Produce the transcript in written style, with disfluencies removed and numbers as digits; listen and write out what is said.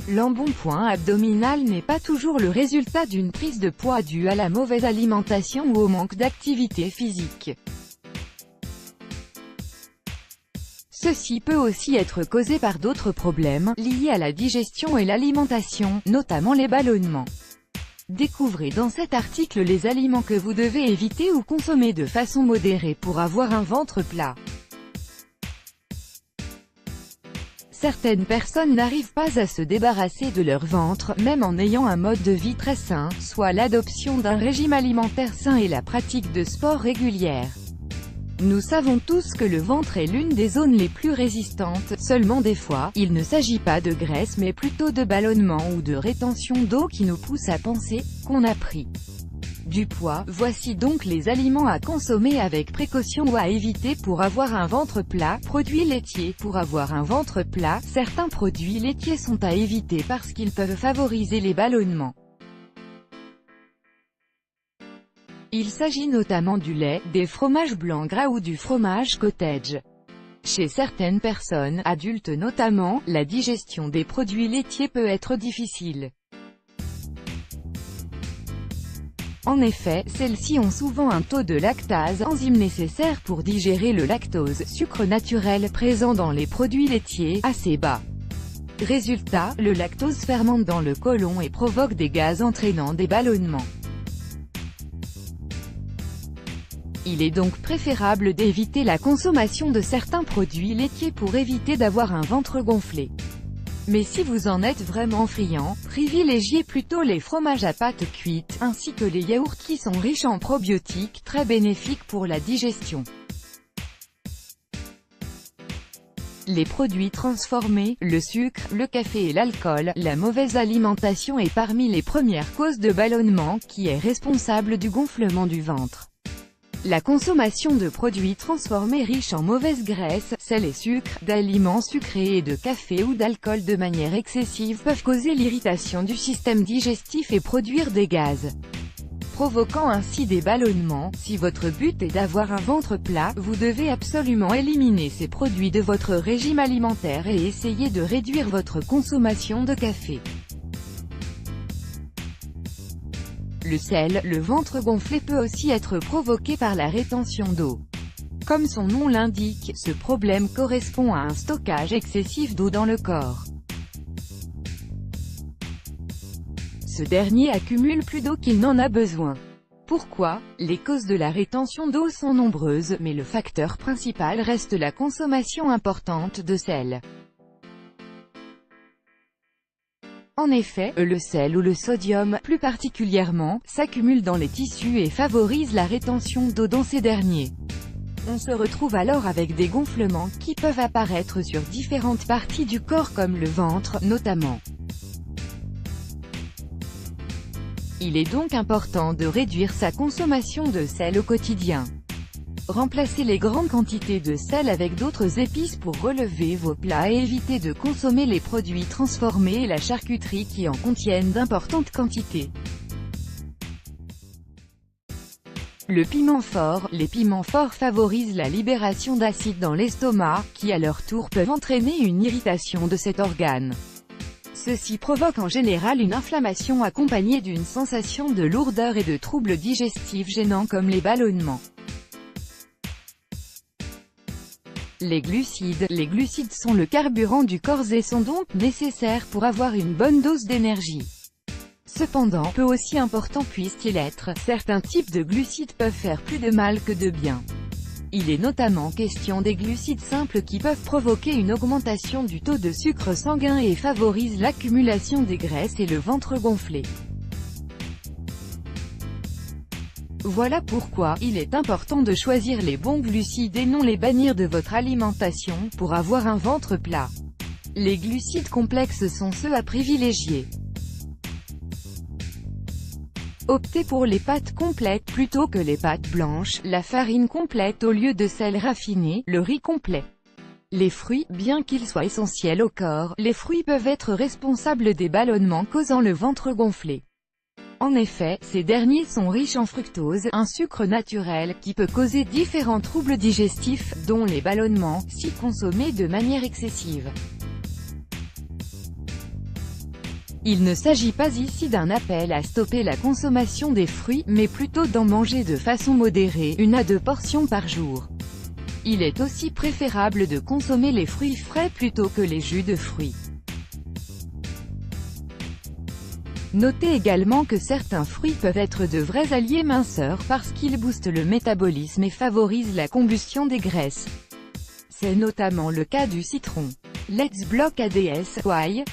L'embonpoint abdominal n'est pas toujours le résultat d'une prise de poids due à la mauvaise alimentation ou au manque d'activité physique. Ceci peut aussi être causé par d'autres problèmes, liés à la digestion et l'alimentation, notamment les ballonnements. Découvrez dans cet article les aliments que vous devez éviter ou consommer de façon modérée pour avoir un ventre plat. Certaines personnes n'arrivent pas à se débarrasser de leur ventre, même en ayant un mode de vie très sain, soit l'adoption d'un régime alimentaire sain et la pratique de sport régulière. Nous savons tous que le ventre est l'une des zones les plus résistantes, seulement des fois, il ne s'agit pas de graisse mais plutôt de ballonnement ou de rétention d'eau qui nous pousse à penser qu'on a pris du poids. Voici donc les aliments à consommer avec précaution ou à éviter pour avoir un ventre plat. Produits laitiers. Pour avoir un ventre plat, certains produits laitiers sont à éviter parce qu'ils peuvent favoriser les ballonnements. Il s'agit notamment du lait, des fromages blancs gras ou du fromage cottage. Chez certaines personnes, adultes notamment, la digestion des produits laitiers peut être difficile. En effet, celles-ci ont souvent un taux de lactase, enzyme nécessaire pour digérer le lactose, sucre naturel présent dans les produits laitiers, assez bas. Résultat, le lactose fermente dans le côlon et provoque des gaz entraînant des ballonnements. Il est donc préférable d'éviter la consommation de certains produits laitiers pour éviter d'avoir un ventre gonflé. Mais si vous en êtes vraiment friand, privilégiez plutôt les fromages à pâte cuite, ainsi que les yaourts qui sont riches en probiotiques, très bénéfiques pour la digestion. Les produits transformés, le sucre, le café et l'alcool, la mauvaise alimentation est parmi les premières causes de ballonnement, qui est responsable du gonflement du ventre. La consommation de produits transformés riches en mauvaises graisses, sel et sucre, d'aliments sucrés et de café ou d'alcool de manière excessive peuvent causer l'irritation du système digestif et produire des gaz, provoquant ainsi des ballonnements. Si votre but est d'avoir un ventre plat, vous devez absolument éliminer ces produits de votre régime alimentaire et essayer de réduire votre consommation de café. Le sel, le ventre gonflé peut aussi être provoqué par la rétention d'eau. Comme son nom l'indique, ce problème correspond à un stockage excessif d'eau dans le corps. Ce dernier accumule plus d'eau qu'il n'en a besoin. Pourquoi? Les causes de la rétention d'eau sont nombreuses, mais le facteur principal reste la consommation importante de sel. En effet, le sel ou le sodium, plus particulièrement, s'accumule dans les tissus et favorise la rétention d'eau dans ces derniers. On se retrouve alors avec des gonflements qui peuvent apparaître sur différentes parties du corps comme le ventre, notamment. Il est donc important de réduire sa consommation de sel au quotidien. Remplacez les grandes quantités de sel avec d'autres épices pour relever vos plats et évitez de consommer les produits transformés et la charcuterie qui en contiennent d'importantes quantités. Le piment fort. Les piments forts favorisent la libération d'acides dans l'estomac, qui à leur tour peuvent entraîner une irritation de cet organe. Ceci provoque en général une inflammation accompagnée d'une sensation de lourdeur et de troubles digestifs gênants comme les ballonnements. Les glucides. Les glucides sont le carburant du corps et sont donc nécessaires pour avoir une bonne dose d'énergie. Cependant, peu aussi important puisse-t-il être, certains types de glucides peuvent faire plus de mal que de bien. Il est notamment question des glucides simples qui peuvent provoquer une augmentation du taux de sucre sanguin et favorisent l'accumulation des graisses et le ventre gonflé. Voilà pourquoi, il est important de choisir les bons glucides et non les bannir de votre alimentation, pour avoir un ventre plat. Les glucides complexes sont ceux à privilégier. Optez pour les pâtes complètes plutôt que les pâtes blanches, la farine complète au lieu de celle raffinée, le riz complet. Les fruits, bien qu'ils soient essentiels au corps, les fruits peuvent être responsables des ballonnements causant le ventre gonflé. En effet, ces derniers sont riches en fructose, un sucre naturel, qui peut causer différents troubles digestifs, dont les ballonnements, si consommés de manière excessive. Il ne s'agit pas ici d'un appel à stopper la consommation des fruits, mais plutôt d'en manger de façon modérée, 1 à 2 portions par jour. Il est aussi préférable de consommer les fruits frais plutôt que les jus de fruits. Notez également que certains fruits peuvent être de vrais alliés minceurs parce qu'ils boostent le métabolisme et favorisent la combustion des graisses. C'est notamment le cas du citron. Let's block ADS, why?